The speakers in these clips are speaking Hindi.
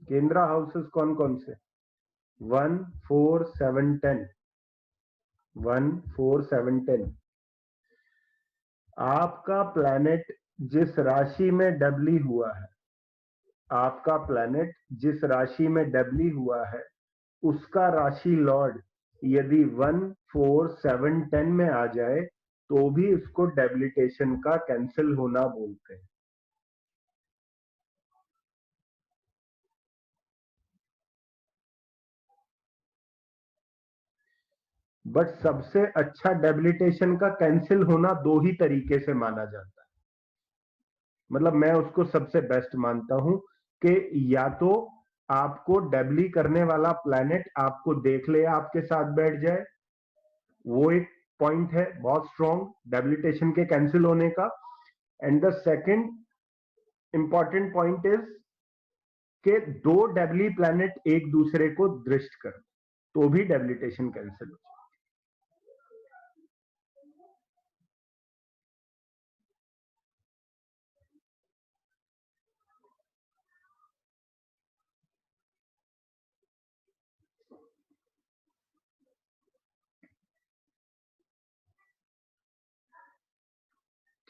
केंद्रा हाउसेस कौन कौन से? 1, 4, 7, 10। 1, 4, 7, 10। आपका प्लैनेट जिस राशि में डबली हुआ है, आपका प्लैनेट जिस राशि में डबली हुआ है, उसका राशि लॉर्ड यदि 1, 4, 7, 10 में आ जाए तो भी इसको डेबिलिटेशन का कैंसिल होना बोलते हैं। बट सबसे अच्छा डेबिलिटेशन का कैंसिल होना दो ही तरीके से माना जाता है, मतलब मैं उसको सबसे बेस्ट मानता हूं कि या तो आपको डेबली करने वाला प्लैनेट आपको देख ले, आपके साथ बैठ जाए, वो एक पॉइंट है बहुत स्ट्रॉन्ग डेबिलिटेशन के कैंसिल होने का। And the second important point is कि दो डेबली प्लैनेट एक दूसरे को दृष्ट कर तो भी डेबिलिटेशन कैंसिल हो।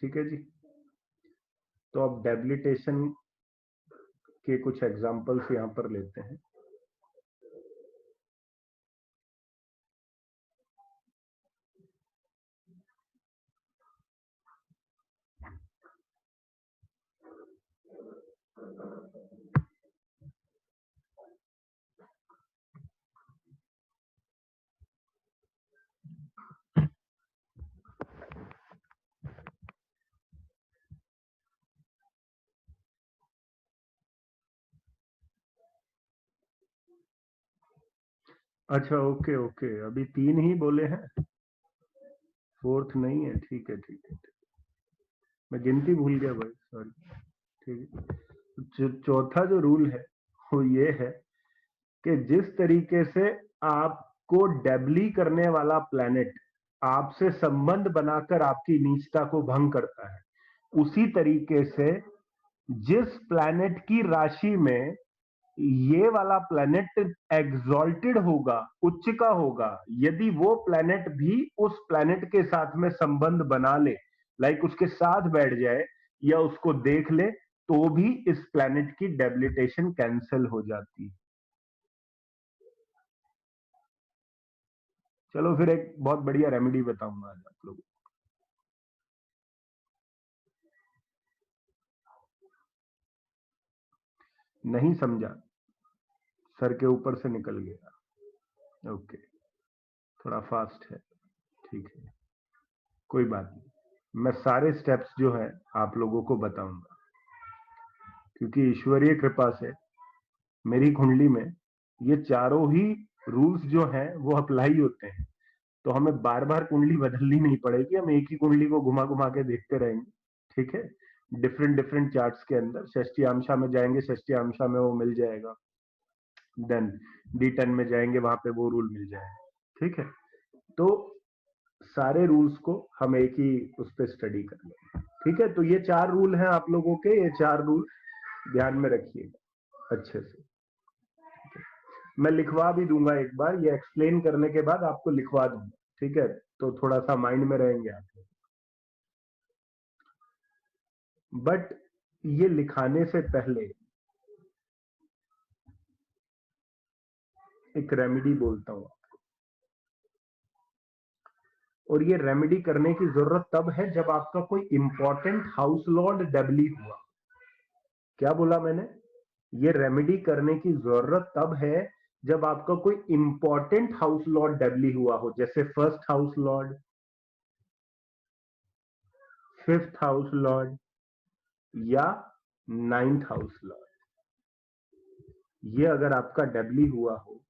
ठीक है जी, तो अब डेबिलिटेशन के कुछ एग्जांपल्स यहां पर लेते हैं। अच्छा ओके ओके, अभी 3 ही बोले हैं, फोर्थ नहीं है। ठीक है ठीक है, मैं गिनती भूल गया भाई, सॉरी। ठीक है, चौथा जो रूल है वो ये है कि जिस तरीके से आपको डेबली करने वाला प्लैनेट आपसे संबंध बनाकर आपकी नीचता को भंग करता है, उसी तरीके से जिस प्लैनेट की राशि में ये वाला प्लैनेट एग्जॉल्टेड होगा, उच्च का होगा, यदि वो प्लैनेट भी उस प्लैनेट के साथ में संबंध बना ले, लाइक उसके साथ बैठ जाए या उसको देख ले, तो भी इस प्लैनेट की डेबिलिटेशन कैंसिल हो जाती है। चलो फिर एक बहुत बढ़िया रेमेडी बताऊंगा आज आप लोगों को। नहीं समझा, सर के ऊपर से निकल गया। ओके, थोड़ा फास्ट है, ठीक है, कोई बात नहीं। मैं सारे स्टेप्स जो है आप लोगों को बताऊंगा, क्योंकि ईश्वरीय कृपा से मेरी कुंडली में ये चारों ही रूल्स जो हैं वो अप्लाई होते हैं, तो हमें बार बार कुंडली बदलनी नहीं पड़ेगी, हम एक ही कुंडली को घुमा घुमा के देखते रहेंगे। ठीक है, डिफरेंट डिफरेंट चार्ट्स के अंदर षष्ठी आमशा में जाएंगे, षष्ठी आमशा में वो मिल जाएगा, देन D10 में जाएंगे, वहां पे वो रूल मिल जाएगा। ठीक है, तो सारे रूल्स को हम एक ही उस पर स्टडी कर लेंगे। ठीक है, तो ये 4 रूल हैं आप लोगों के, ये 4 रूल ध्यान में रखिएगा अच्छे से। मैं लिखवा भी दूंगा एक बार, ये एक्सप्लेन करने के बाद आपको लिखवा दूंगा। ठीक है, तो थोड़ा सा माइंड में रहेंगे आप। बट ये लिखाने से पहले एक रेमेडी बोलता हूं, और ये रेमेडी करने की जरूरत तब है जब आपका कोई इंपॉर्टेंट हाउस लॉर्ड डबली हुआ। क्या बोला मैंने? ये रेमेडी करने की जरूरत तब है जब आपका कोई इंपॉर्टेंट हाउस लॉर्ड डबली हुआ हो, जैसे first house Lord, fifth house Lord या नाइन्थ हाउस लॉर्ड। ये अगर आपका डबली हुआ हो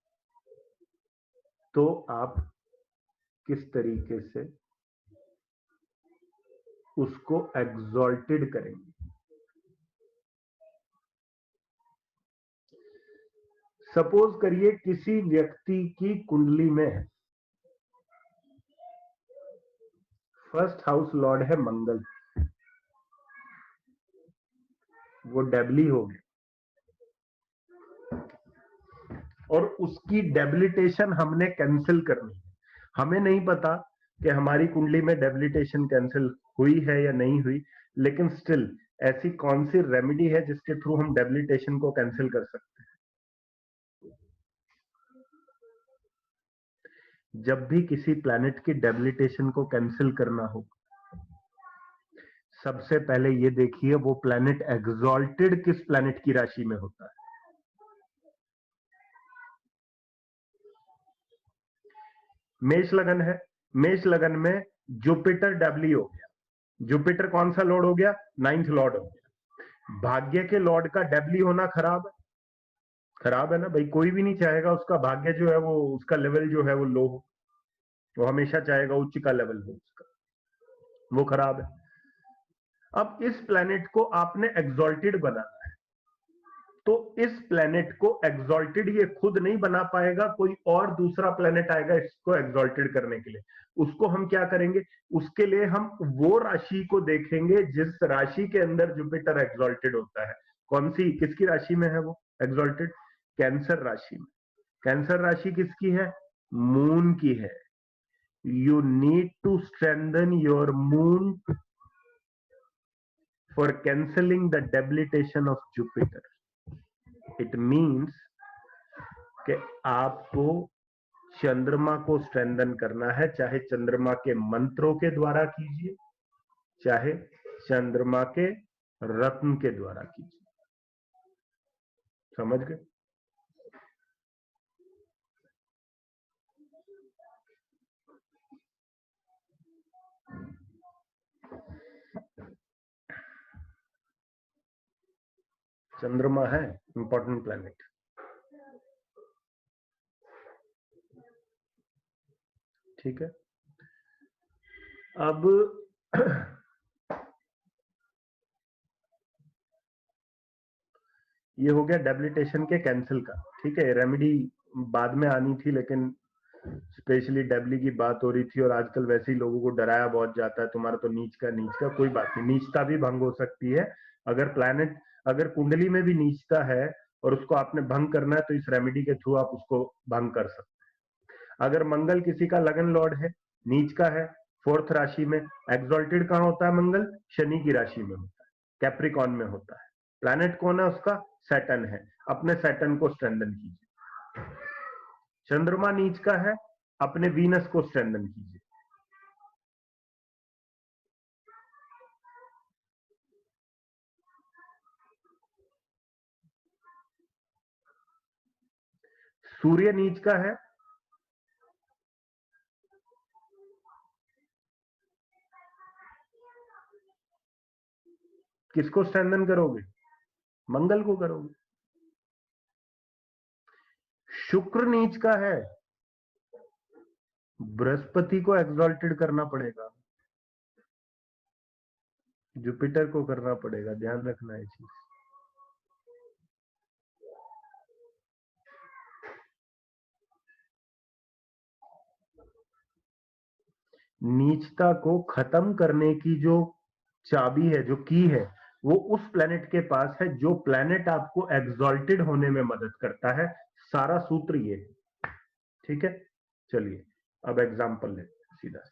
तो आप किस तरीके से उसको एग्जॉल्टेड करेंगे। सपोज करिए किसी व्यक्ति की कुंडली में फर्स्ट हाउस लॉर्ड है मंगल, वो डबली हो गया, और उसकी डेबिलिटेशन हमने कैंसिल करनी है। हमें नहीं पता कि हमारी कुंडली में डेबिलिटेशन कैंसिल हुई है या नहीं हुई, लेकिन स्टिल ऐसी कौन सी रेमेडी है जिसके थ्रू हम डेबिलिटेशन को कैंसिल कर सकते हैं? जब भी किसी प्लैनेट की डेबिलिटेशन को कैंसिल करना हो, सबसे पहले ये देखिए वो प्लैनेट एग्जॉल्टेड किस प्लैनेट की राशि में होता है। मेष लगन है, मेष लगन में जुपिटर डब्ली हो गया। जुपिटर कौन सा लॉर्ड हो गया? 9th लॉर्ड हो गया। भाग्य के लॉर्ड का डब्ली होना खराब है, खराब है ना भाई। कोई भी नहीं चाहेगा उसका भाग्य जो है वो, उसका लेवल जो है वो लो हो, वो हमेशा चाहेगा उच्च का लेवल हो उसका, वो खराब है। अब इस प्लैनेट को आपने एग्जॉल्टेड बनाना है, तो इस प्लैनेट को एग्जॉल्टेड ये खुद नहीं बना पाएगा, कोई और दूसरा प्लैनेट आएगा इसको एग्जॉल्टेड करने के लिए। उसको हम क्या करेंगे? उसके लिए हम वो राशि को देखेंगे जिस राशि के अंदर जुपिटर एग्जॉल्टेड होता है। कौन सी, किसकी राशि में है वो एग्जॉल्टेड? कैंसर राशि में। कैंसर राशि किसकी है? मून की है। You need to strengthen your moon for cancelling the debilitation of Jupiter. It means कि आपको चंद्रमा को स्ट्रेंथन करना है, चाहे चंद्रमा के मंत्रों के द्वारा कीजिए, चाहे चंद्रमा के रत्न के द्वारा कीजिए। समझ गए? चंद्रमा है इंपॉर्टेंट प्लैनेट। ठीक है, अब ये हो गया डेबिलिटेशन के कैंसिल का। ठीक है, रेमेडी बाद में आनी थी, लेकिन स्पेशली डेबली की बात हो रही थी और आजकल वैसे ही लोगों को डराया बहुत जाता है, तुम्हारा तो नीच का, नीच का। कोई बात नहीं, नीचता भी भंग हो सकती है। अगर प्लैनेट, अगर कुंडली में भी नीचता है और उसको आपने भंग करना है तो इस रेमेडी के थ्रू आप उसको भंग कर सकते हैं। अगर मंगल किसी का लगन लॉर्ड है, नीच का है, 4th राशि में, एग्जॉल्टेड कहां होता है मंगल? शनि की राशि में होता है, कैप्रिकॉन में होता है। प्लैनेट कौन है उसका? सैटर्न है। अपने सैटर्न को स्ट्रेंथन कीजिए। चंद्रमा नीच का है, अपने वीनस को स्ट्रेंथन कीजिए। सूर्य नीच का है, किसको स्ट्रेंथन करोगे? मंगल को करोगे। शुक्र नीच का है, बृहस्पति को एक्सॉल्टेड करना पड़ेगा, जुपिटर को करना पड़ेगा। ध्यान रखना है चीज। नीचता को खत्म करने की जो चाबी है, जो की है, वो उस प्लेनेट के पास है जो प्लेनेट आपको एक्सॉल्टेड होने में मदद करता है। सारा सूत्र ये है। ठीक है, चलिए अब एग्जांपल लेते हैं सीधा।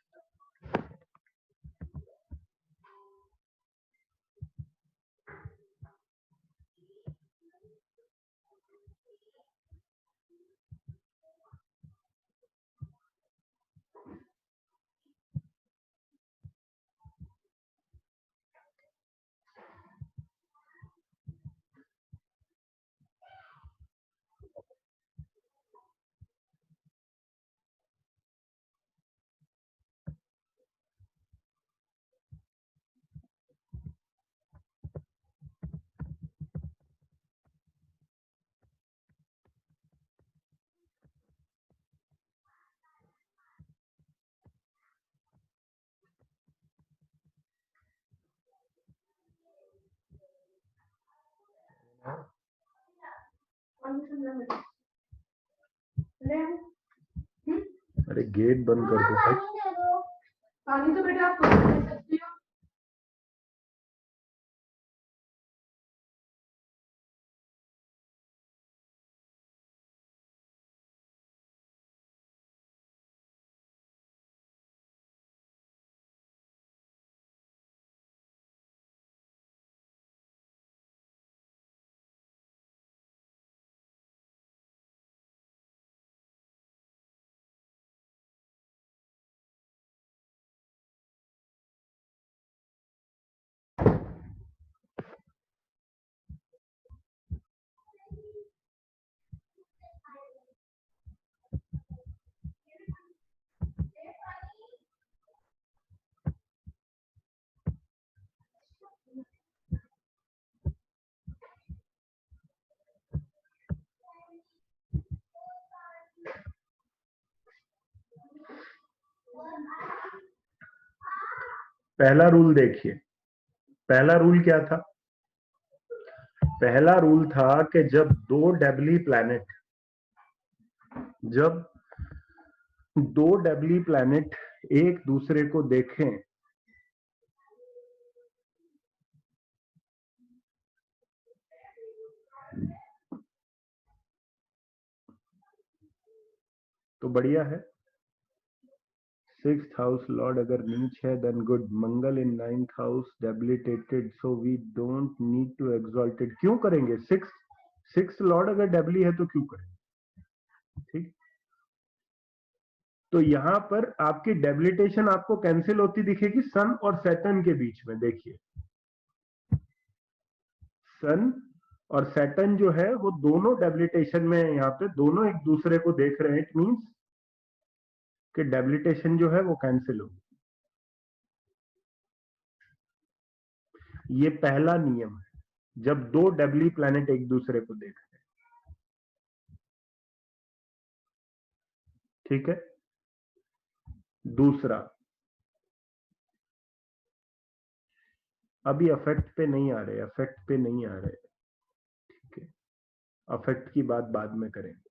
अरे गेट बंद कर दो भाई। पानी तो बेटा आप ले सकती हो। पहला रूल देखिए, पहला रूल क्या था? पहला रूल था कि जब दो डेबली प्लैनेट, जब दो डेबली प्लैनेट एक दूसरे को देखें तो बढ़िया है। 6th हाउस लॉर्ड अगर नीच है then good, Mangal in 9th house debilitated, so we don't need to exalted. क्यों करेंगे? सिक्स लॉर्ड अगर डेबली है तो क्यों करें? ठीक। तो यहां पर आपकी डेबिलिटेशन आपको कैंसिल होती दिखेगी सन और सैटर्न के बीच में। देखिए सन और सैटर्न जो है वो दोनों डेबिलिटेशन में है, यहाँ पे दोनों एक दूसरे को देख रहे हैं। इट मींस कि डेबिलिटेशन जो है वो कैंसिल होगी। ये पहला नियम है जब दो डब्ली प्लैनेट एक दूसरे को देख रहे हैं। ठीक है। दूसरा, अभी अफेक्ट पे नहीं आ रहे, अफेक्ट पे नहीं आ रहे। ठीक है, अफेक्ट की बात बाद में करेंगे।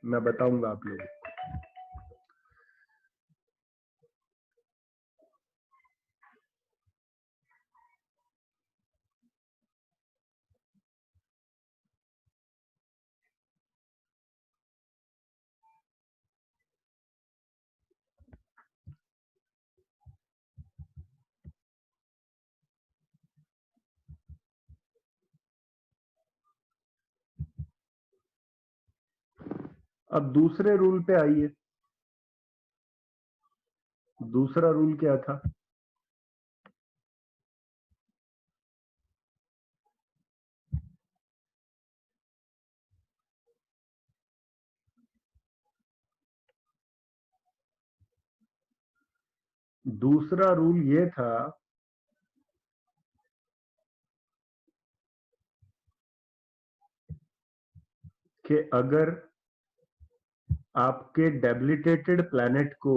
मैं बताऊंगा आप लोगों को। अब दूसरे रूल पे आइए। दूसरा रूल क्या था? दूसरा रूल ये था कि अगर आपके डेबिलिटेटेड प्लैनेट को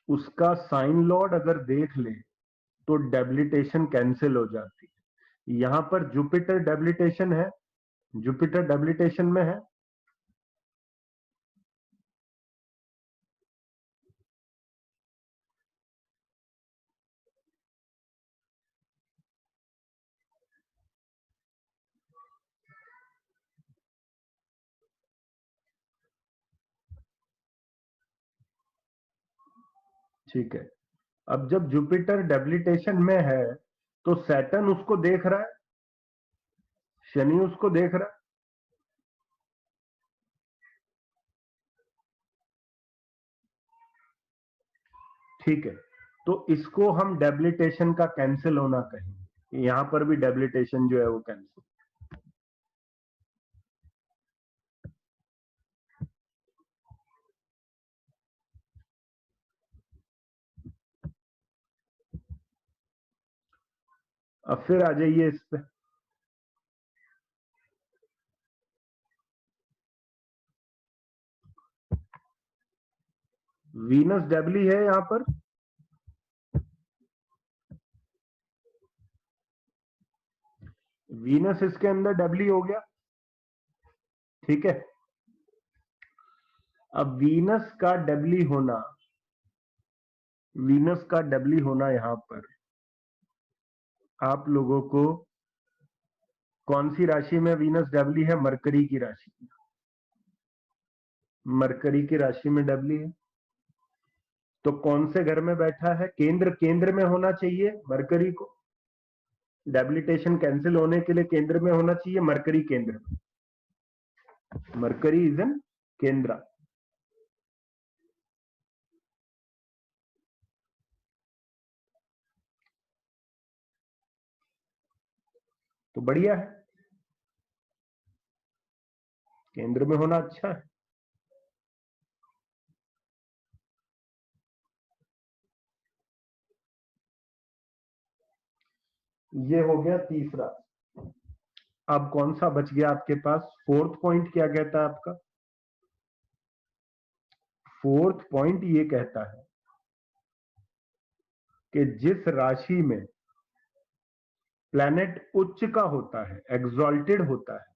उसका साइन लॉर्ड अगर देख ले तो डेबिलिटेशन कैंसिल हो जाती है। यहां पर जुपिटर डेबिलिटेशन है, जुपिटर डेबिलिटेशन में है। ठीक है, अब जब जुपिटर डेबिलिटेशन में है तो सैटर्न उसको देख रहा है, शनि उसको देख रहा है। ठीक है, तो इसको हम डेबिलिटेशन का कैंसिल होना कहेंगे। यहां पर भी डेबिलिटेशन जो है वो कैंसिल। अब फिर आ जाइए इस पे। वीनस डेबली है यहां पर, वीनस इसके अंदर डबली हो गया। ठीक है, अब वीनस का डबली होना, वीनस का डबली होना यहां पर आप लोगों को कौन सी राशि में वीनस डबली है? मरकरी की राशि में। मरकरी की राशि में डबली है तो कौन से घर में बैठा है? केंद्र, केंद्र में होना चाहिए मरकरी को। डेबिलिटेशन कैंसिल होने के लिए केंद्र में होना चाहिए, मरकरी केंद्र में। मरकरी इज इन केंद्र। तो बढ़िया है, केंद्र में होना अच्छा है। ये हो गया तीसरा। अब कौन सा बच गया आपके पास? फोर्थ पॉइंट क्या कहता है आपका? फोर्थ पॉइंट ये कहता है कि जिस राशि में प्लैनेट उच्च का होता है, एक्सॉल्टेड होता है,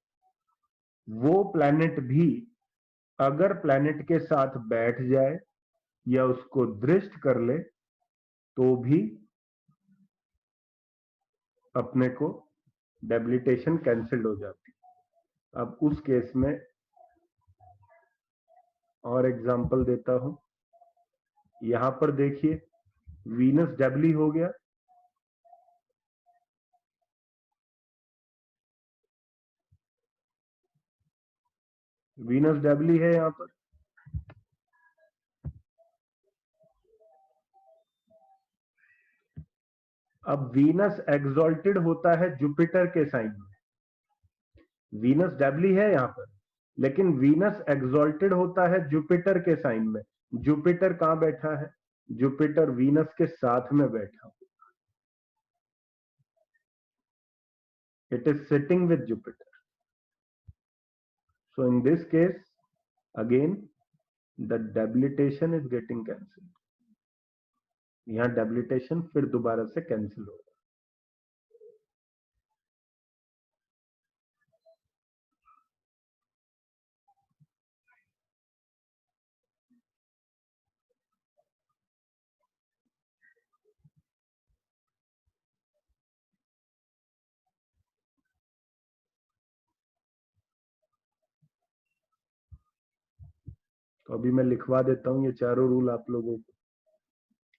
वो प्लैनेट भी अगर प्लैनेट के साथ बैठ जाए या उसको दृष्ट कर ले तो भी अपने को डेबिलिटेशन कैंसिल हो जाती है। अब उस केस में और एग्जांपल देता हूं। यहां पर देखिए वीनस डबली हो गया, वीनस डबली है यहां पर। अब वीनस एक्सॉल्टेड होता है जुपिटर के साइन में, वीनस डबली है यहां पर, लेकिन वीनस एक्सॉल्टेड होता है जुपिटर के साइन में। जुपिटर कहां बैठा है? जुपिटर वीनस के साथ में बैठा, it is sitting with Jupiter. So in this case, again, the debilitation is getting cancelled. यहाँ debilitation फिर दोबारा से कैंसिल होगा। तो अभी मैं लिखवा देता हूँ ये चारों रूल आप लोगों को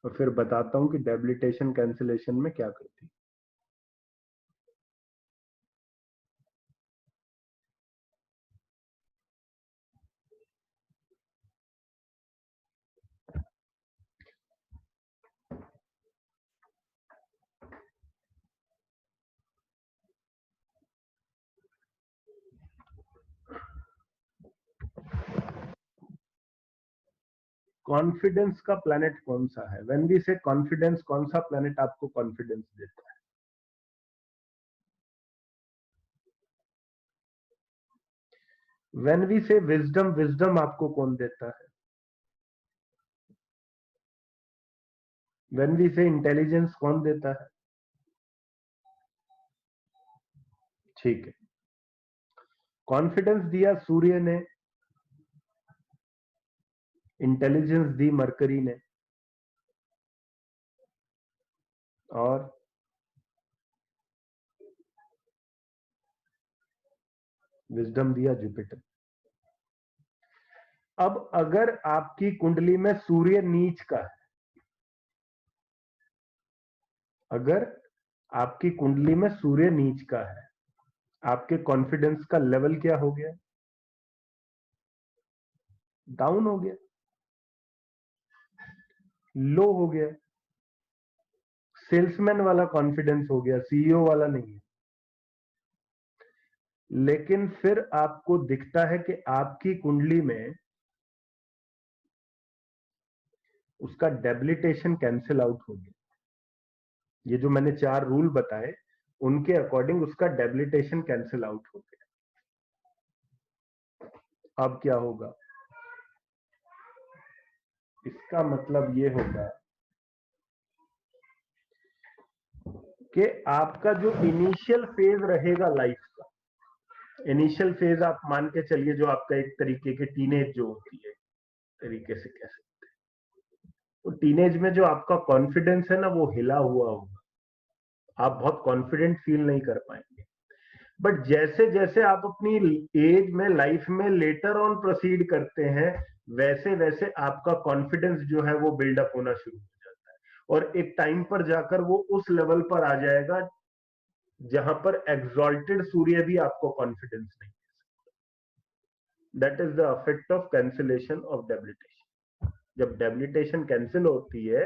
और फिर बताता हूँ कि debilitation कैंसिलेशन में क्या करती है। कॉन्फिडेंस का प्लैनेट कौन सा है? व्हेन वी से कॉन्फिडेंस, कौन सा प्लैनेट आपको कॉन्फिडेंस देता है? व्हेन वी से विजडम, विजडम आपको कौन देता है? व्हेन वी से इंटेलिजेंस, कौन देता है? ठीक है, कॉन्फिडेंस दिया सूर्य ने, इंटेलिजेंस दी मरकरी ने, और विजडम दिया जुपिटर। अब अगर आपकी कुंडली में सूर्य नीच का है, अगर आपकी कुंडली में सूर्य नीच का है, आपके कॉन्फिडेंस का लेवल क्या हो गया? डाउन हो गया, लो हो गया, सेल्समैन वाला कॉन्फिडेंस हो गया, सीईओ वाला नहीं है। लेकिन फिर आपको दिखता है कि आपकी कुंडली में उसका डेबिलिटेशन कैंसिल आउट हो गया। ये जो मैंने 4 रूल बताए उनके अकॉर्डिंग उसका डेबिलिटेशन कैंसिल आउट हो गया। अब क्या होगा? इसका मतलब ये होगा कि आपका जो इनिशियल फेज रहेगा लाइफ का, इनिशियल फेज आप मान के चलिए जो आपका एक तरीके की टीनेज जो होती है, तरीके से कह सकते हैं, तो टीनेज में जो आपका कॉन्फिडेंस है ना वो हिला हुआ होगा, आप बहुत कॉन्फिडेंट फील नहीं कर पाएंगे। बट जैसे जैसे आप अपनी एज में, लाइफ में लेटर ऑन प्रोसीड करते हैं, वैसे वैसे आपका कॉन्फिडेंस जो है वो बिल्डअप होना शुरू हो जाता है और एक टाइम पर जाकर वो उस लेवल पर आ जाएगा जहां पर एग्जॉल्टेड सूर्य भी आपको कॉन्फिडेंस नहीं दे सकता। That is the effect of cancellation of debilitation. जब डेबिलिटेशन कैंसिल होती है,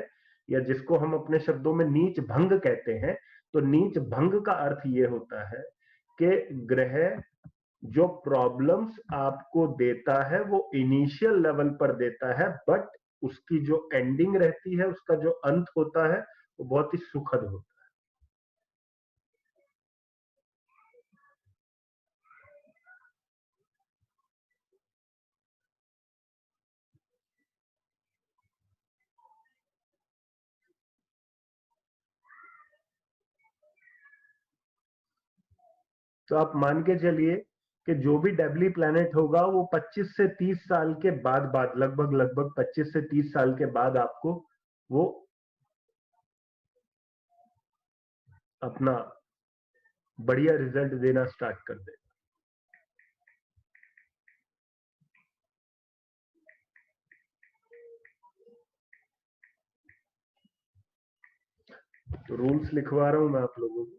या जिसको हम अपने शब्दों में नीच भंग कहते हैं, तो नीच भंग का अर्थ ये होता है कि ग्रह जो प्रॉब्लम्स आपको देता है वो इनिशियल लेवल पर देता है, बट उसकी जो एंडिंग रहती है, उसका जो अंत होता है वो बहुत ही सुखद होता है। तो आप मान के चलिए कि जो भी डेबली प्लैनेट होगा वो 25 से 30 साल के बाद लगभग 25 से 30 साल के बाद आपको वो अपना बढ़िया रिजल्ट देना स्टार्ट कर दे। तो रूल्स लिखवा रहा हूं मैं आप लोगों को।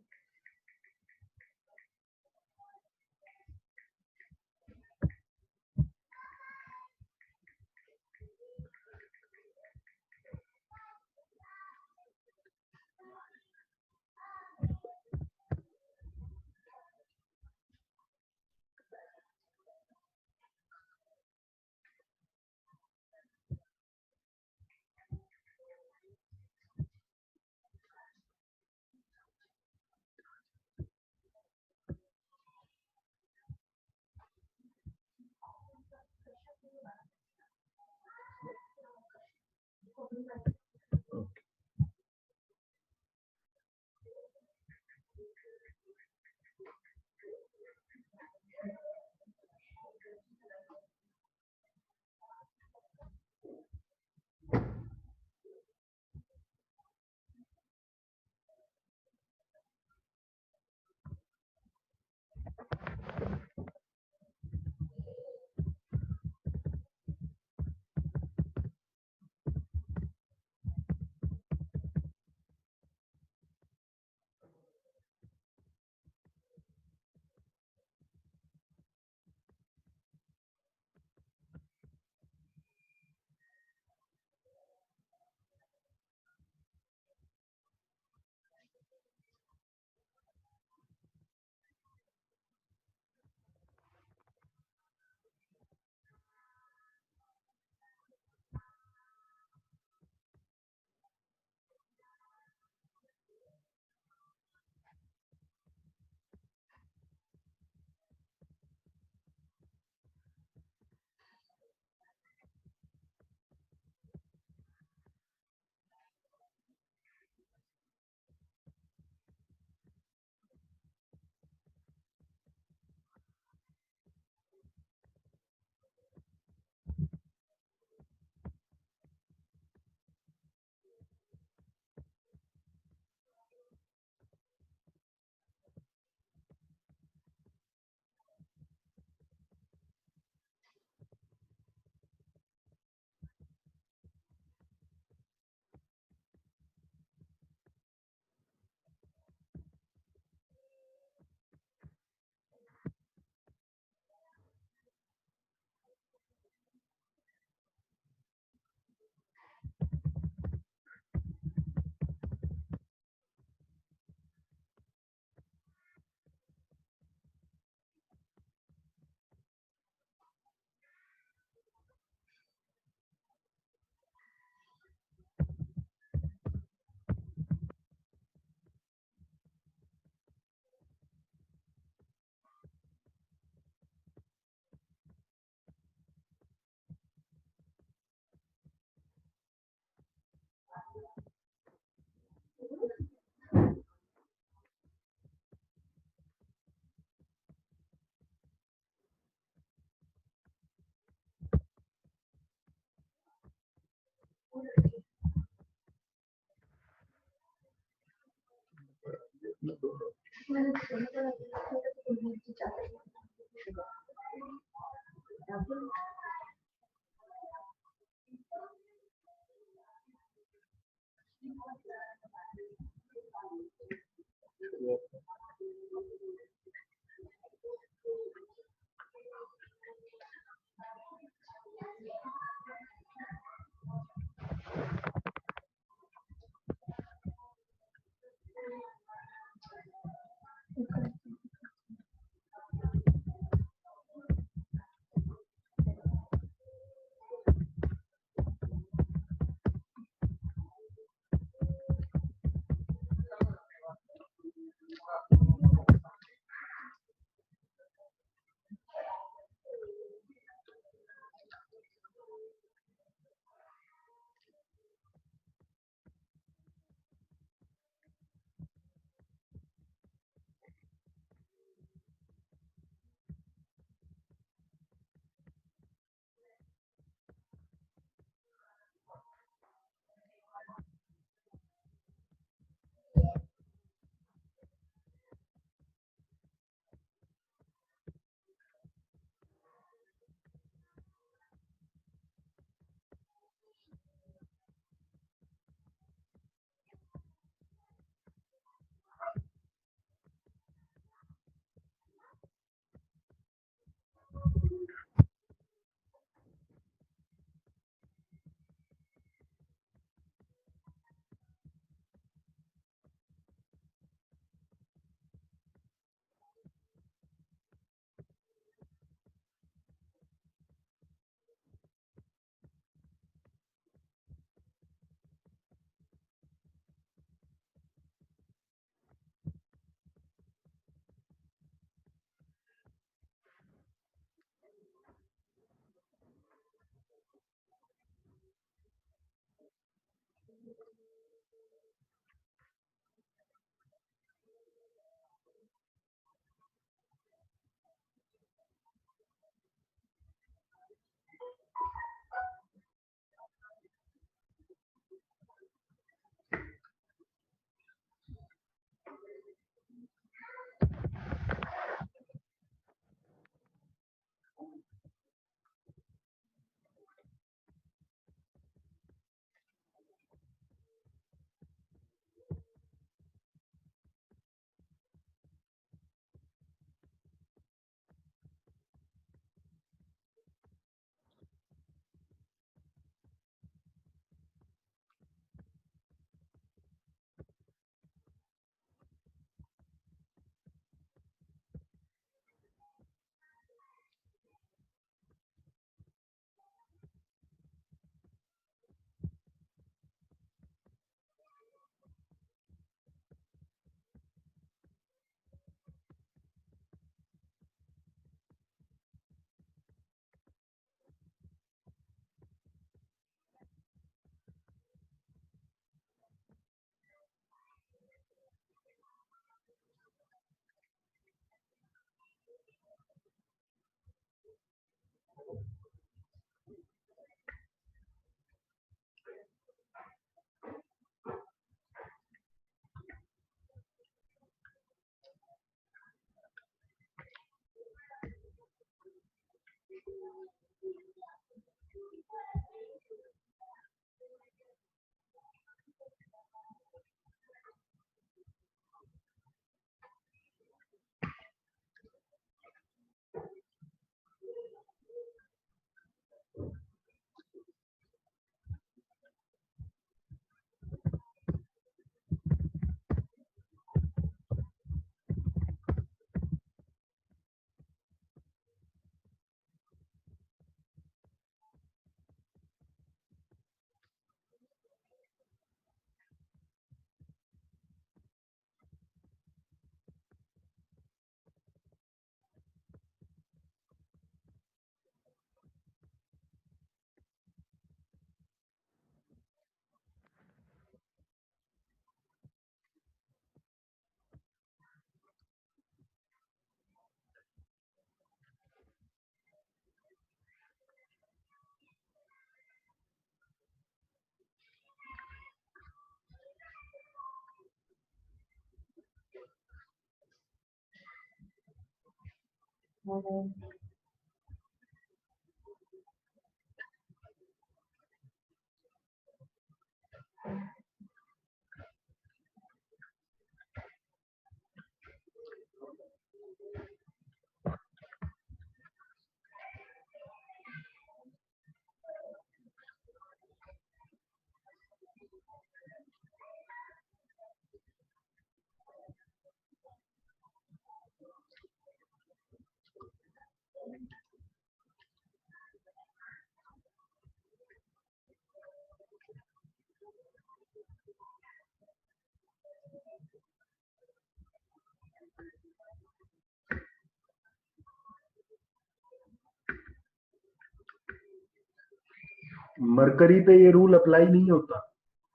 मरकरी पे ये रूल अप्लाई नहीं होता,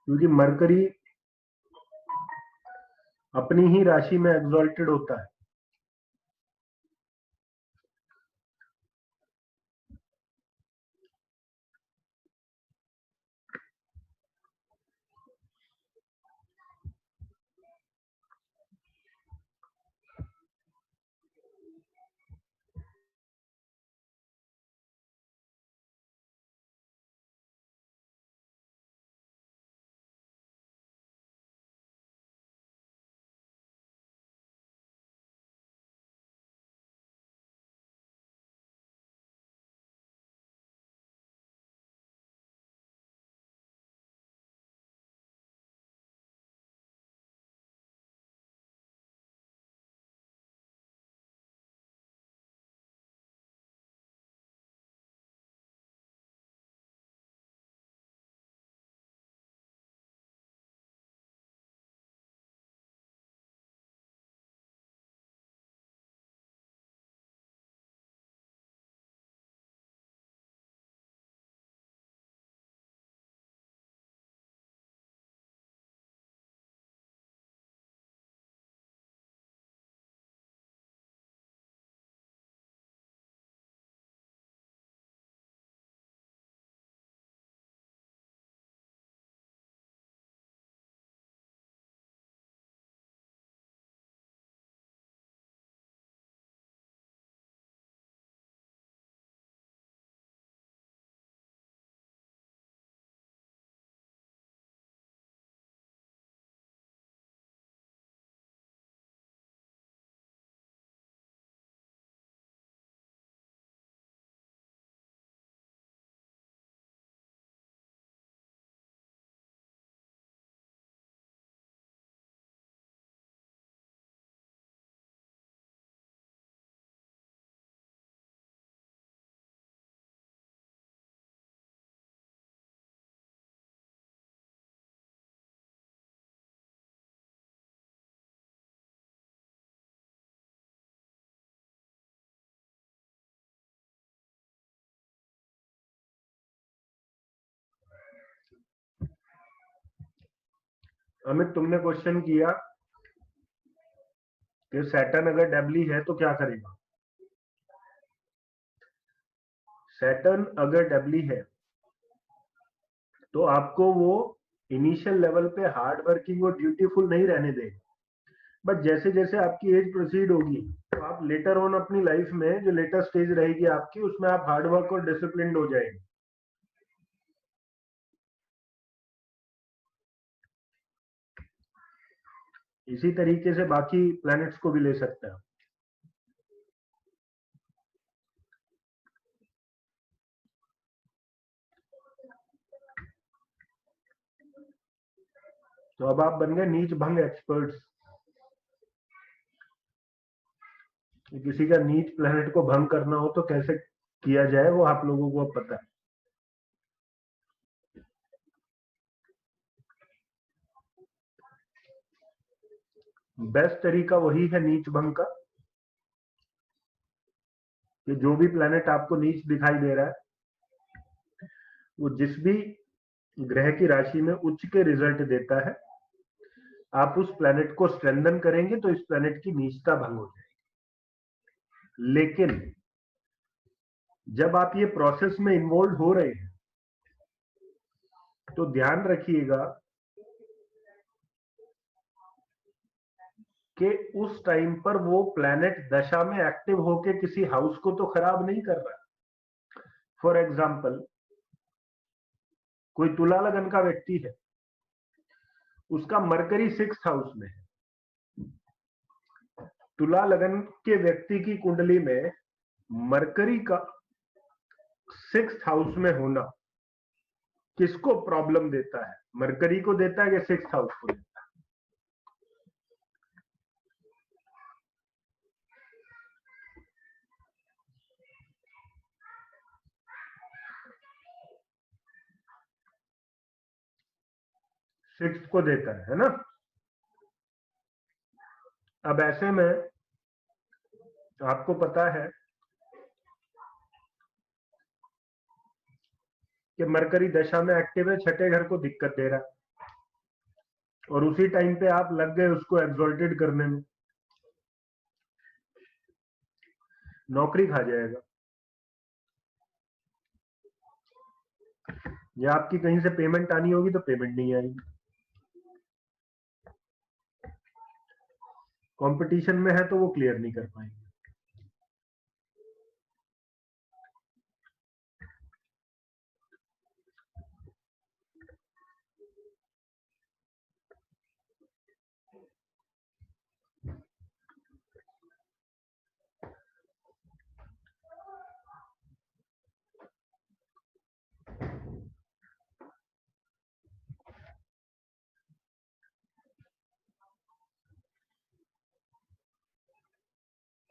क्योंकि मरकरी अपनी ही राशि में एग्जॉल्टेड होता है। अमित, तुमने क्वेश्चन किया कि सैटर्न अगर डेबली है तो क्या करेगा। सैटर्न अगर डेबली है तो आपको वो इनिशियल लेवल पे हार्ड वर्किंग और ड्यूटीफुल नहीं रहने देगा। बट जैसे जैसे आपकी एज प्रोसीड होगी तो आप लेटर ऑन अपनी लाइफ में जो लेटर स्टेज रहेगी आपकी, उसमें आप हार्डवर्क और डिसिप्लिन हो जाएंगे। इसी तरीके से बाकी प्लैनेट्स को भी ले सकते हैं। तो अब आप बन गए नीच भंग एक्सपर्ट्स। किसी का नीच प्लैनेट को भंग करना हो तो कैसे किया जाए वो आप लोगों को अब पता है। बेस्ट तरीका वही है नीच भंग का, कि जो भी प्लैनेट आपको नीच दिखाई दे रहा है वो जिस भी ग्रह की राशि में उच्च के रिजल्ट देता है, आप उस प्लैनेट को स्ट्रेंथन करेंगे तो इस प्लैनेट की नीचता भंग हो जाएगी। लेकिन जब आप ये प्रोसेस में इन्वॉल्व हो रहे हैं तो ध्यान रखिएगा कि उस टाइम पर वो प्लैनेट दशा में एक्टिव होके किसी हाउस को तो खराब नहीं कर रहा। फॉर एग्जाम्पल, कोई तुला लगन का व्यक्ति है, उसका मरकरी 6th हाउस में है। तुला लगन के व्यक्ति की कुंडली में मरकरी का 6th हाउस में होना किसको प्रॉब्लम देता है? मरकरी को देता है या 6th हाउस को देता है? सिक्स को देता है ना। अब ऐसे में आपको पता है कि मरकरी दशा में एक्टिव है, छठे घर को दिक्कत दे रहा है, और उसी टाइम पे आप लग गए उसको एग्जॉल्टेड करने में, नौकरी खा जाएगा। या आपकी कहीं से पेमेंट आनी होगी तो पेमेंट नहीं आएगी, कंपटीशन में है तो वो क्लियर नहीं कर पाएंगे।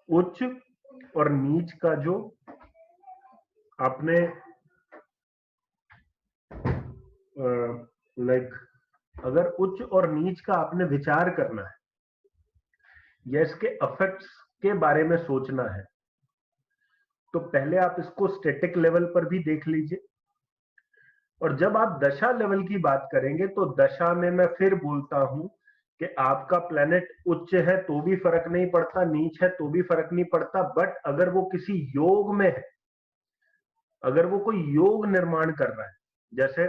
उच्च और नीच का जो आपने लाइक अगर उच्च और नीच का आपने विचार करना है या इसके इफेक्ट्स के बारे में सोचना है, तो पहले आप इसको स्टैटिक लेवल पर भी देख लीजिए। और जब आप दशा लेवल की बात करेंगे तो दशा में मैं फिर बोलता हूं कि आपका प्लेनेट उच्च है तो भी फर्क नहीं पड़ता, नीच है तो भी फर्क नहीं पड़ता। बट अगर वो किसी योग में है, अगर वो कोई योग निर्माण कर रहा है, जैसे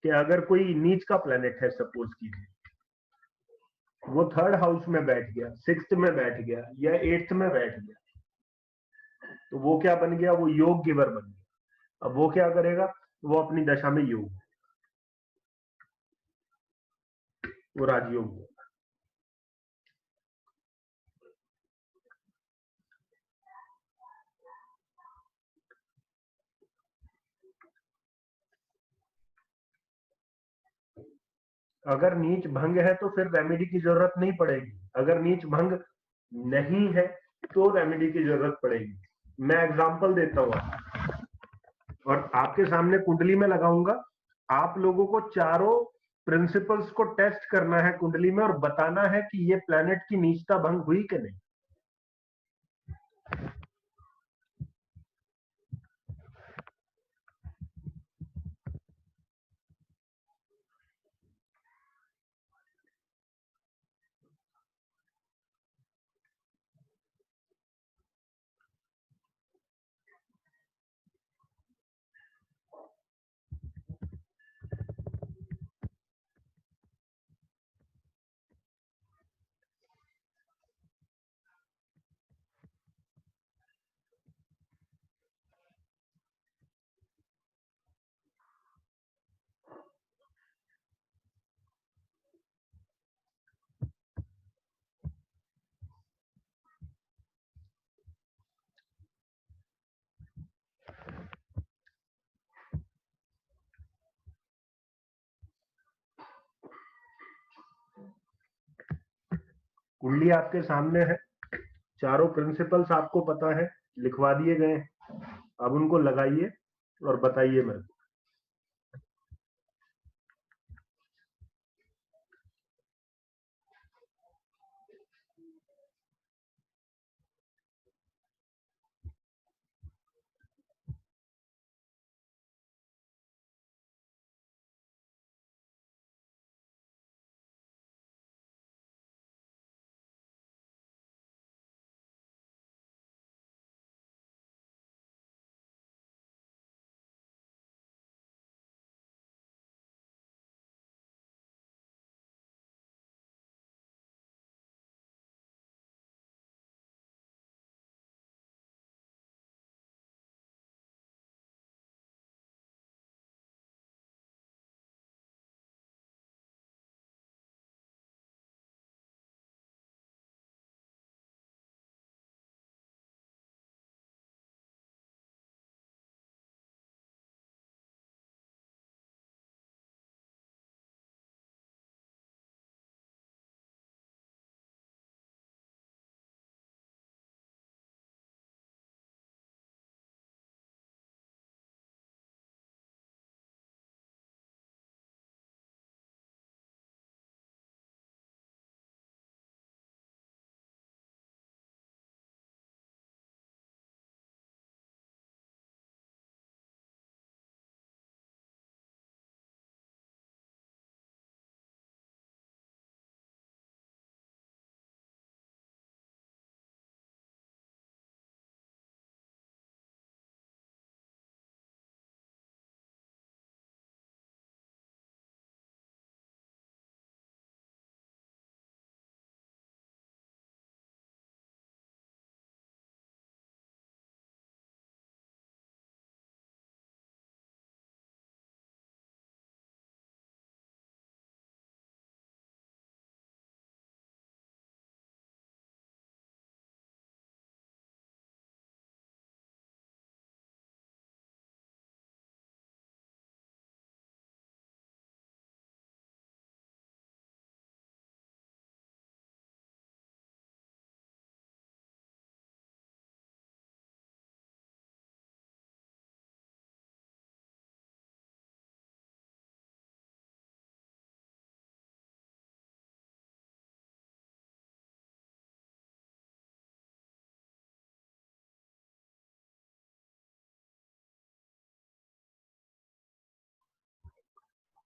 कि अगर कोई नीच का प्लेनेट है, सपोज कीजिए वो 3rd हाउस में बैठ गया, 6th में बैठ गया या 8th में बैठ गया, तो वो क्या बन गया? वो योग गिवर बन गया। अब वो क्या करेगा? वो अपनी दशा में योग, वो राजयोग। अगर नीच भंग है तो फिर रेमेडी की जरूरत नहीं पड़ेगी, अगर नीच भंग नहीं है तो रेमेडी की जरूरत पड़ेगी। मैं एग्जांपल देता हूं और आपके सामने कुंडली में लगाऊंगा, आप लोगों को चारों प्रिंसिपल्स को टेस्ट करना है कुंडली में और बताना है कि ये प्लेनेट की नीचता भंग हुई कि नहीं। कुंडली आपके सामने है, चारों प्रिंसिपल्स आपको पता है, लिखवा दिए गए हैं। अब उनको लगाइए और बताइए मेरे को।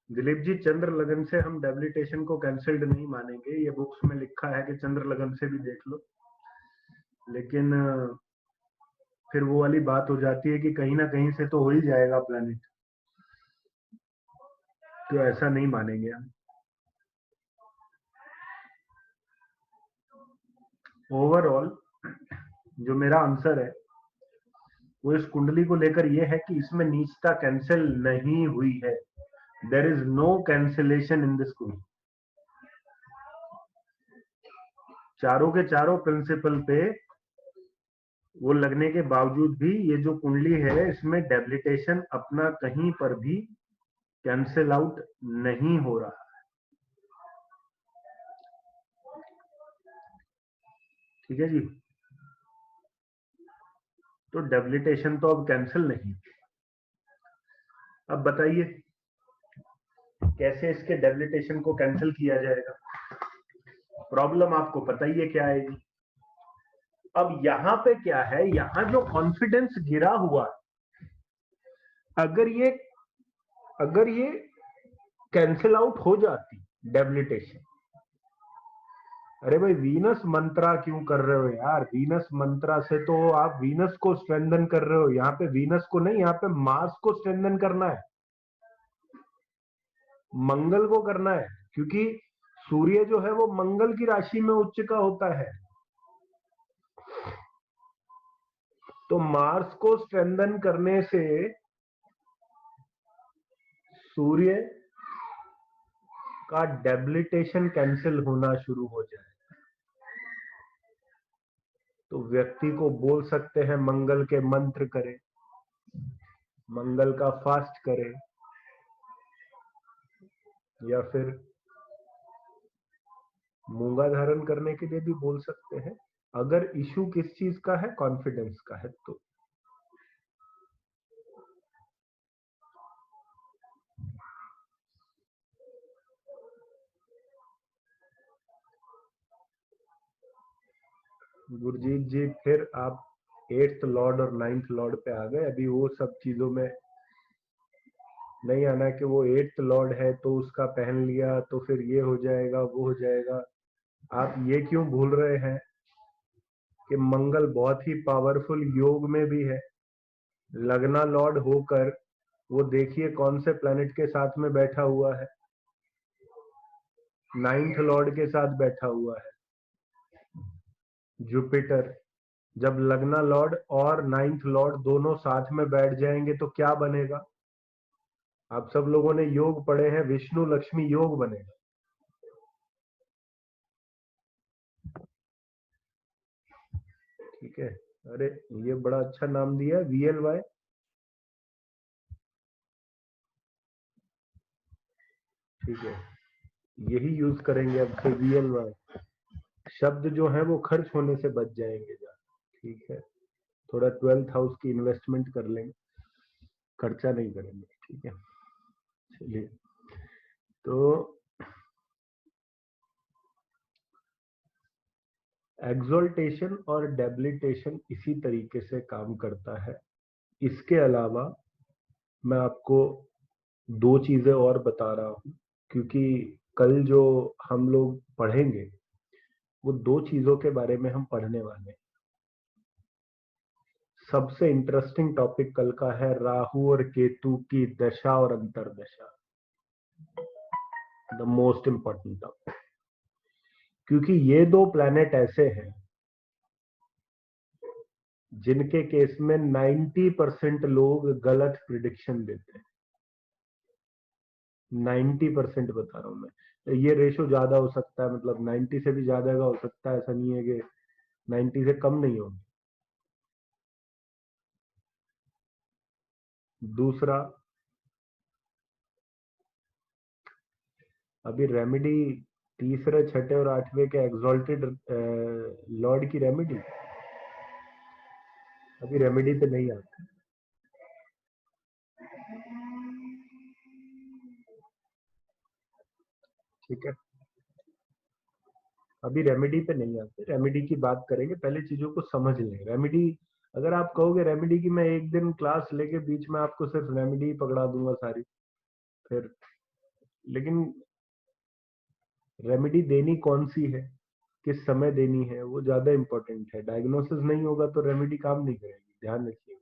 दिलीप जी, चंद्र लगन से हम डेबिलिटेशन को कैंसिल्ड नहीं मानेंगे, ये बुक्स में लिखा है कि चंद्र लगन से भी देख लो, लेकिन फिर वो वाली बात हो जाती है कि कहीं ना कहीं से तो हो ही जाएगा प्लेनेट, तो ऐसा नहीं मानेंगे हम। ओवरऑल जो मेरा आंसर है वो इस कुंडली को लेकर ये है कि इसमें नीचता कैंसिल नहीं हुई है। There is no cancellation in this kundli. चारों के चारों प्रिंसिपल पे वो लगने के बावजूद भी ये जो कुंडली है इसमें डेबिलिटेशन अपना कहीं पर भी कैंसिल आउट नहीं हो रहा। ठीक है जी, तो डेबिलिटेशन तो अब कैंसिल नहीं। अब बताइए कैसे इसके डेबिलिटेशन को कैंसिल किया जाएगा। प्रॉब्लम आपको पता ही है क्या आएगी। अब यहां पे क्या है, यहां जो कॉन्फिडेंस गिरा हुआ, अगर ये कैंसिल आउट हो जाती डेबिलिटेशन, अरे भाई वीनस मंत्रा क्यों कर रहे हो यार? वीनस मंत्रा से तो आप वीनस को स्ट्रेंथन कर रहे हो, यहाँ पे वीनस को नहीं, यहाँ पे मार्स को स्ट्रेंथन करना है, मंगल को करना है, क्योंकि सूर्य जो है वो मंगल की राशि में उच्च का होता है। तो मार्स को स्ट्रेंथन करने से सूर्य का डेबिलिटेशन कैंसिल होना शुरू हो जाए, तो व्यक्ति को बोल सकते हैं मंगल के मंत्र करे, मंगल का फास्ट करे, या फिर मूंगा धारण करने के लिए भी बोल सकते हैं, अगर इशू किस चीज का है, कॉन्फिडेंस का है तो। गुरजीत जी फिर आप 8th लॉर्ड और 9th लॉर्ड पे आ गए। अभी वो सब चीजों में नहीं आना कि वो 8th लॉर्ड है तो उसका पहन लिया तो फिर ये हो जाएगा वो हो जाएगा। आप ये क्यों भूल रहे हैं कि मंगल बहुत ही पावरफुल योग में भी है। लगना लॉर्ड होकर वो देखिए कौन से प्लेनेट के साथ में बैठा हुआ है, 9th लॉर्ड के साथ बैठा हुआ है, जुपिटर। जब लगना लॉर्ड और 9th लॉर्ड दोनों साथ में बैठ जाएंगे तो क्या बनेगा? आप सब लोगों ने योग पढ़े हैं, विष्णु लक्ष्मी योग बनेगा। ठीक है। अरे ये बड़ा अच्छा नाम दिया है, VLY। ठीक है, यही यूज करेंगे अब से, VLY। शब्द जो है वो खर्च होने से बच जाएंगे जा। ठीक है, थोड़ा 12th हाउस की इन्वेस्टमेंट कर लेंगे, खर्चा नहीं करेंगे। ठीक है, चलिए। तो एक्सोल्टेशन और डेबिलिटेशन इसी तरीके से काम करता है। इसके अलावा मैं आपको दो चीजें और बता रहा हूं, क्योंकि कल जो हम लोग पढ़ेंगे वो दो चीजों के बारे में हम पढ़ने वाले हैं। सबसे इंटरेस्टिंग टॉपिक कल का है राहु और केतु की दशा और अंतरदशा, द मोस्ट इंपॉर्टेंट टॉपिक। क्योंकि ये दो प्लैनेट ऐसे हैं जिनके केस में 90% लोग गलत प्रिडिक्शन देते हैं। 90% बता रहा हूं मैं। ये रेशो ज्यादा हो सकता है, मतलब 90 से भी ज्यादा का हो सकता है, ऐसा नहीं है कि 90 से कम नहीं होगी। दूसरा, अभी रेमेडी तीसरे छठे और आठवें के एग्जॉल्टेड लॉर्ड की रेमेडी अभी रेमेडी पे नहीं आती। ठीक है, अभी रेमेडी पे नहीं आते, रेमेडी की बात करेंगे। पहले चीजों को समझ लें। रेमेडी, अगर आप कहोगे रेमेडी की मैं एक दिन क्लास लेके बीच में आपको सिर्फ रेमेडी पकड़ा दूंगा सारी, फिर, लेकिन रेमेडी देनी कौन सी है, किस समय देनी है, वो ज्यादा इंपॉर्टेंट है। डायग्नोसिस नहीं होगा तो रेमेडी काम नहीं करेगी, ध्यान रखिएगा।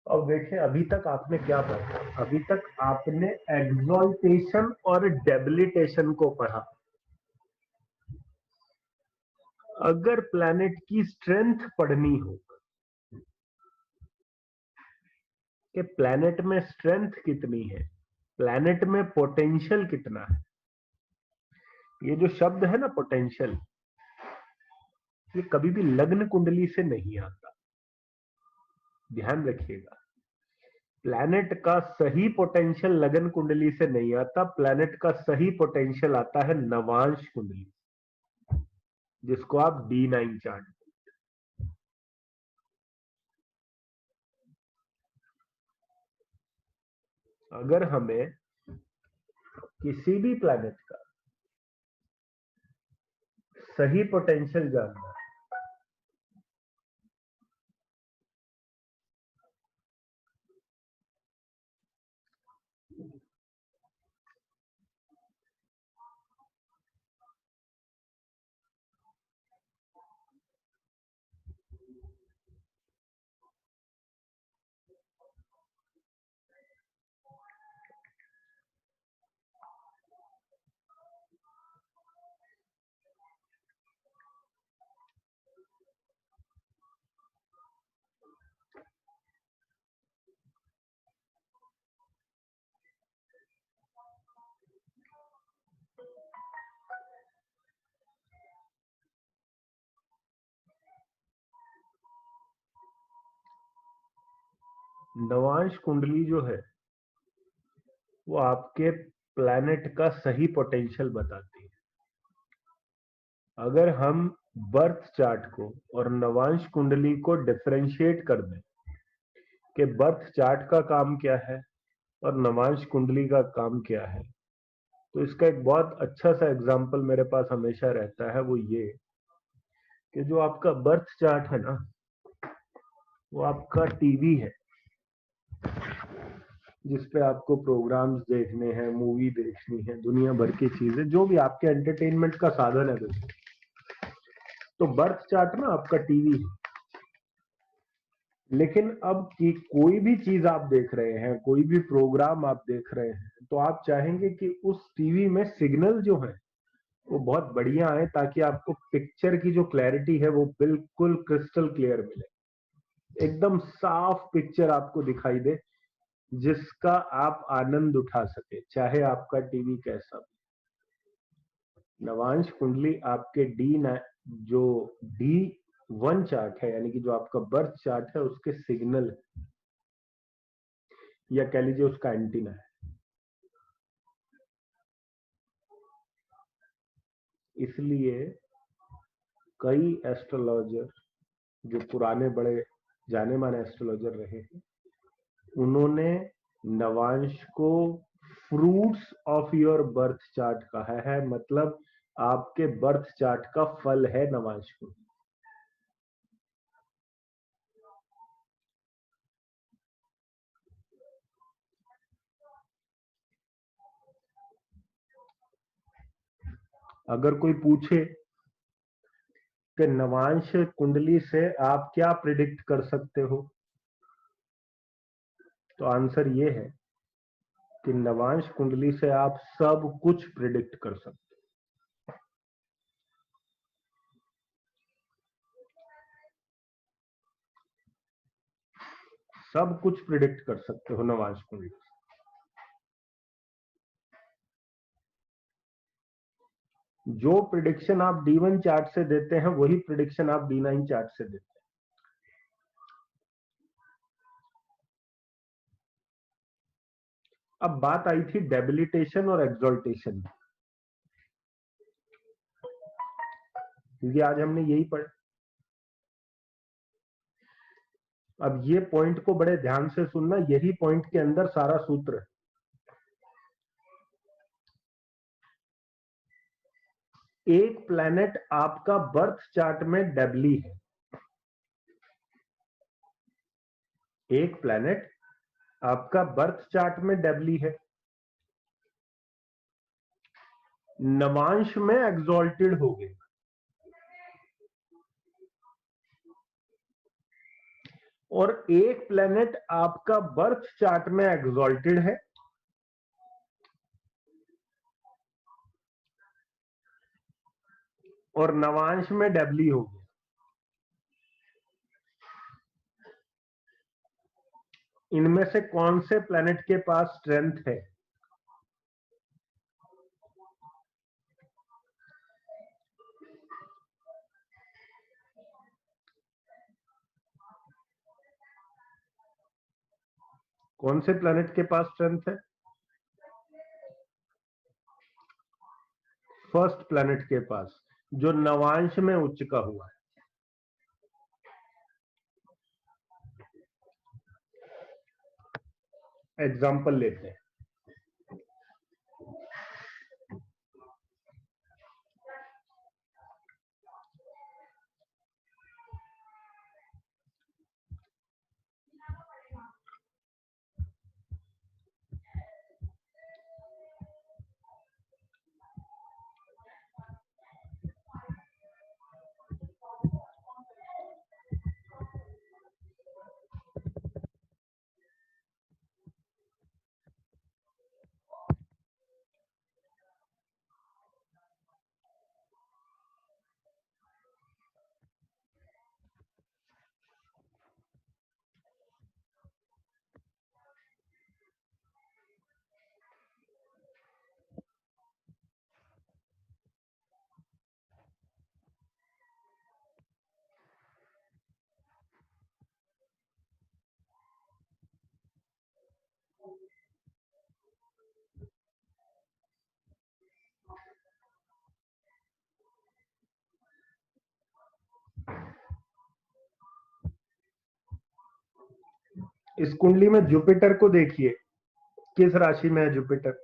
अब देखें, अभी तक आपने क्या पढ़ा? अभी तक आपने एक्सॉल्टेशन और डेबिलिटेशन को पढ़ा। अगर प्लैनेट की स्ट्रेंथ पढ़नी हो कि प्लैनेट में स्ट्रेंथ कितनी है, प्लैनेट में पोटेंशियल कितना है, ये जो शब्द है ना पोटेंशियल, ये कभी भी लग्न कुंडली से नहीं आता, ध्यान रखिएगा। प्लैनेट का सही पोटेंशियल लगन कुंडली से नहीं आता, प्लैनेट का सही पोटेंशियल आता है नवांश कुंडली, जिसको आप D9 चार्ट। अगर हमें किसी भी प्लैनेट का सही पोटेंशियल जानना है, नवांश कुंडली जो है वो आपके प्लैनेट का सही पोटेंशियल बताती है। अगर हम बर्थ चार्ट को और नवांश कुंडली को डिफरेंशिएट कर दें कि बर्थ चार्ट का काम क्या है और नवांश कुंडली का काम क्या है, तो इसका एक बहुत अच्छा सा एग्जाम्पल मेरे पास हमेशा रहता है। वो ये कि जो आपका बर्थ चार्ट है ना, वो आपका टीवी है जिसपे आपको प्रोग्राम्स देखने हैं, मूवी देखनी है, दुनिया भर की चीजें, जो भी आपके एंटरटेनमेंट का साधन है दोस्तों। तो बर्थ चार्ट ना आपका टीवी है। लेकिन अब की कोई भी चीज आप देख रहे हैं, कोई भी प्रोग्राम आप देख रहे हैं, तो आप चाहेंगे कि उस टीवी में सिग्नल जो है वो बहुत बढ़िया आए, ताकि आपको पिक्चर की जो क्लैरिटी है वो बिल्कुल क्रिस्टल क्लियर मिले, एकदम साफ पिक्चर आपको दिखाई दे, जिसका आप आनंद उठा सके, चाहे आपका टीवी कैसा भी। नवांश कुंडली आपके जो D1 चार्ट है, यानी कि जो आपका बर्थ चार्ट है, उसके सिग्नल या कह लीजिए उसका एंटीना है। इसलिए कई एस्ट्रोलॉजर जो पुराने बड़े जाने माने एस्ट्रोलॉजर रहे हैं, उन्होंने नवांश को fruits of your birth chart कहा है। मतलब आपके बर्थ चार्ट का फल है नवांश को। अगर कोई पूछे कि नवांश कुंडली से आप क्या प्रिडिक्ट कर सकते हो, तो आंसर ये है कि नवांश कुंडली से आप सब कुछ प्रिडिक्ट कर सकते हो, सब कुछ प्रिडिक्ट कर सकते हो नवांश कुंडली। जो प्रिडिक्शन आप D1 चार्ट से देते हैं, वही प्रिडिक्शन आप D9 चार्ट से देते हैं। अब बात आई थी डेबिलिटेशन और एक्सॉल्टेशन, क्योंकि आज हमने यही पढ़ा। अब ये पॉइंट को बड़े ध्यान से सुनना, यही पॉइंट के अंदर सारा सूत्र है। एक प्लैनेट आपका बर्थ चार्ट में डेबली है, एक प्लैनेट आपका बर्थ चार्ट में डेबली है, नवांश में एक्सॉल्टेड हो गए, और एक प्लैनेट आपका बर्थ चार्ट में एक्सॉल्टेड है और नवांश में डेबली हो गया। इनमें से कौन से प्लैनेट के पास स्ट्रेंथ है? कौन से प्लैनेट के पास स्ट्रेंथ है? फर्स्ट प्लैनेट के पास, जो नवांश में उच्च का हुआ है। एग्जाम्पल लेते हैं। इस कुंडली में जुपिटर को देखिए, किस राशि में है जुपिटर।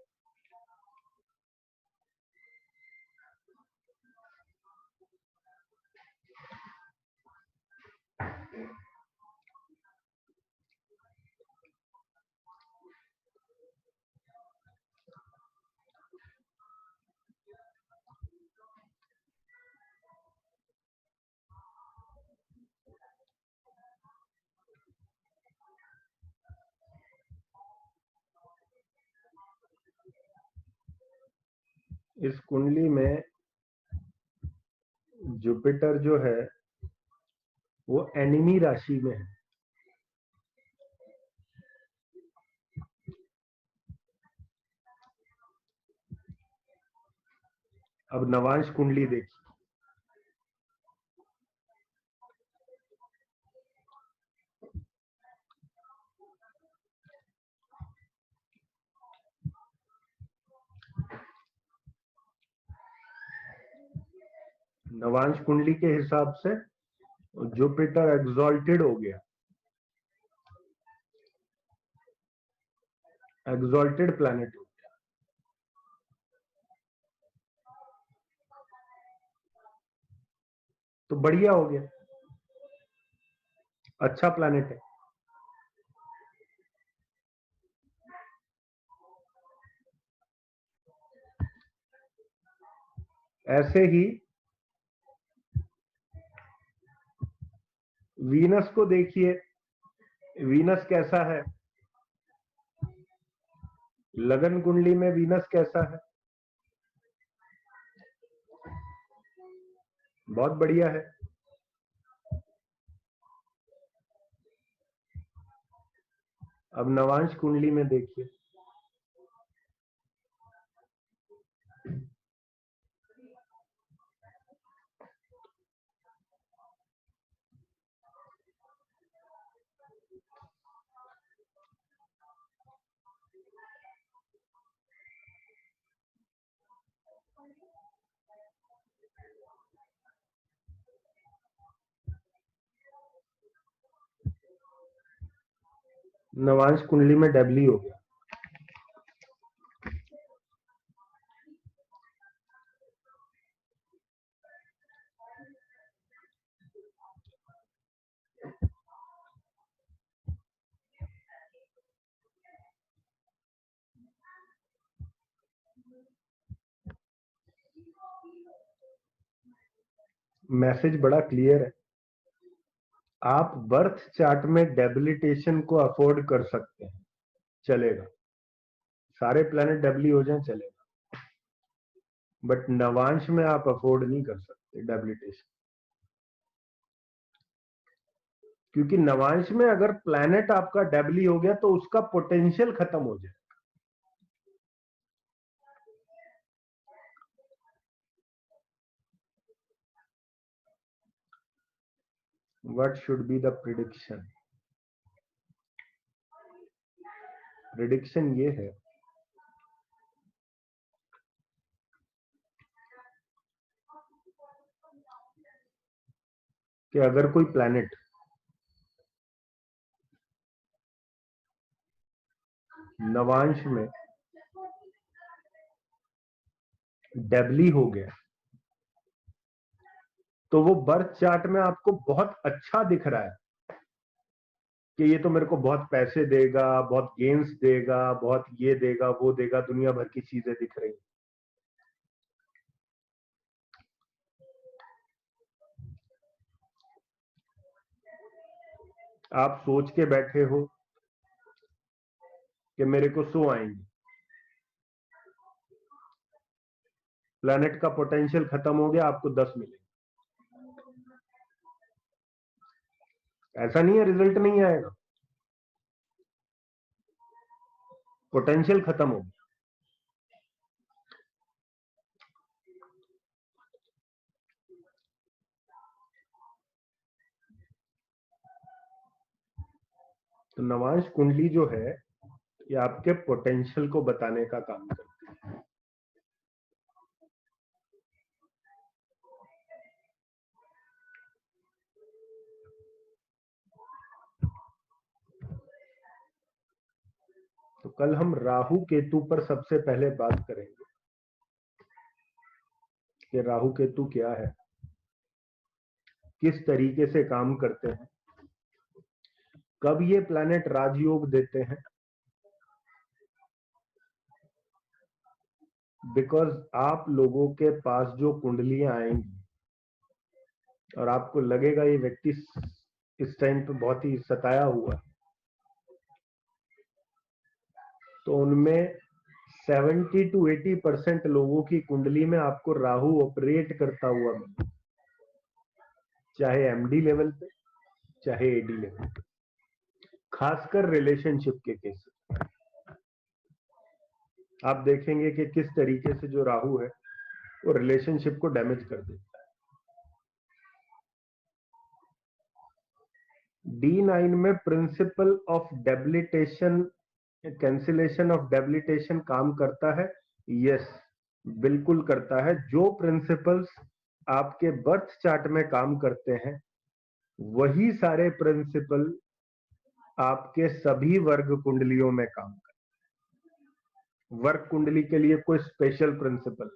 इस कुंडली में जुपिटर जो है वो एनिमी राशि में है। अब नवांश कुंडली देखिए, नवांश कुंडली के हिसाब से जुपिटर एग्जॉल्टेड हो गया, एग्जॉल्टेड प्लैनेट हो गया। तो बढ़िया हो गया, अच्छा प्लैनेट है। ऐसे ही वीनस को देखिए, वीनस कैसा है, लगन कुंडली में वीनस कैसा है, बहुत बढ़िया है। अब नवांश कुंडली में देखिए, नवांश कुंडली में डबली हो गया। मैसेज बड़ा क्लियर है, आप बर्थ चार्ट में डेबिलिटेशन को अफोर्ड कर सकते हैं, चलेगा, सारे प्लैनेट डबली हो जाएं चलेगा, बट नवांश में आप अफोर्ड नहीं कर सकते डेबिलिटेशन, क्योंकि नवांश में अगर प्लैनेट आपका डबली हो गया तो उसका पोटेंशियल खत्म हो जाए। What should be the prediction? Prediction ये है कि अगर कोई प्लैनेट नवांश में डबली हो गया तो वो बर्थ चार्ट में आपको बहुत अच्छा दिख रहा है कि ये तो मेरे को बहुत पैसे देगा, बहुत गेन्स देगा, बहुत ये देगा वो देगा, दुनिया भर की चीजें दिख रही। आप सोच के बैठे हो कि मेरे को 100 आएंगे, प्लैनेट का पोटेंशियल खत्म हो गया, आपको 10 मिले। ऐसा नहीं है रिजल्ट नहीं आएगा, पोटेंशियल खत्म हो गया। तो नवांश कुंडली जो है ये आपके पोटेंशियल को बताने का काम करती है। कल हम राहु केतु पर सबसे पहले बात करेंगे कि राहु केतु क्या है, किस तरीके से काम करते हैं, कब ये प्लैनेट राजयोग देते हैं। बिकॉज आप लोगों के पास जो कुंडलियां आएंगी और आपको लगेगा ये व्यक्ति इस टाइम पे बहुत ही सताया हुआ है, तो उनमें 70 to 80% लोगों की कुंडली में आपको राहु ऑपरेट करता हुआ मिले, चाहे एमडी लेवल पे चाहे एडी लेवल पे, खासकर रिलेशनशिप के केस आप देखेंगे कि किस तरीके से जो राहु है वो रिलेशनशिप को डैमेज कर देता है। D9 में principle of debilitation, cancellation of debilitation काम करता है। यस, बिल्कुल करता है। जो प्रिंसिपल्स आपके बर्थ चार्ट में काम करते हैं वही सारे प्रिंसिपल आपके सभी वर्ग कुंडलियों में काम करते हैं। वर्ग कुंडली के लिए कोई स्पेशल प्रिंसिपल,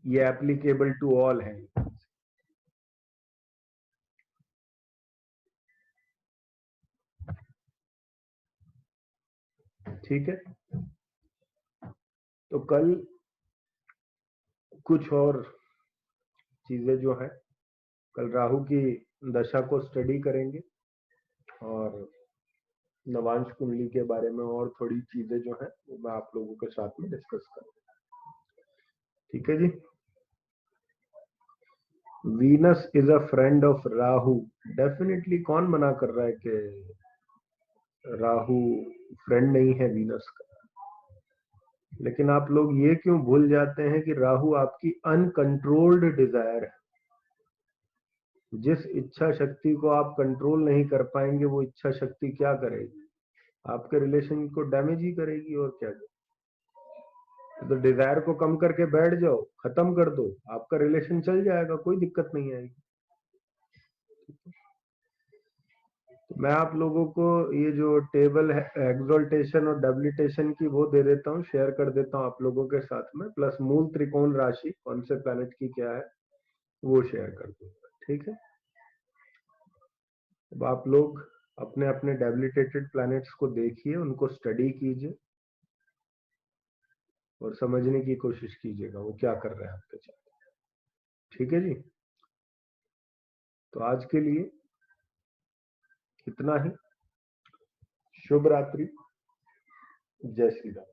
ये एप्लीकेबल टू ऑल है। ठीक है, तो कल कुछ और चीजें जो है, कल राहु की दशा को स्टडी करेंगे और नवांश कुंडली के बारे में और थोड़ी चीजें जो है वो मैं आप लोगों के साथ में डिस्कस करूंगा। ठीक है जी। Venus is a friend of Rahu. Definitely कौन मना कर रहा है कि राहु फ्रेंड नहीं है वीनस का, लेकिन आप लोग ये क्यों भूल जाते हैं कि राहु आपकी अनकंट्रोल्ड डिजायर है। जिस इच्छा शक्ति को आप कंट्रोल नहीं कर पाएंगे वो इच्छा शक्ति क्या करेगी, आपके रिलेशन को डैमेज ही करेगी और क्या करेगी। तो डिजायर को कम करके बैठ जाओ, खत्म कर दो, आपका रिलेशन चल जाएगा, कोई दिक्कत नहीं आएगी। तो मैं आप लोगों को ये जो टेबल है एक्सोल्टेशन और डेबिलिटेशन की वो दे देता हूँ, शेयर कर देता हूँ आप लोगों के साथ में, प्लस मूल त्रिकोण राशि कौन से प्लैनेट की क्या है वो शेयर कर दूंगा। ठीक है, अब आप लोग अपने अपने डेबिलिटेटेड प्लैनेट्स को देखिए, उनको स्टडी कीजिए और समझने की कोशिश कीजिएगा वो क्या कर रहे हैं आपके साथ। ठीक है जी, तो आज के लिए इतना ही। शुभ रात्रि, जय श्री राम।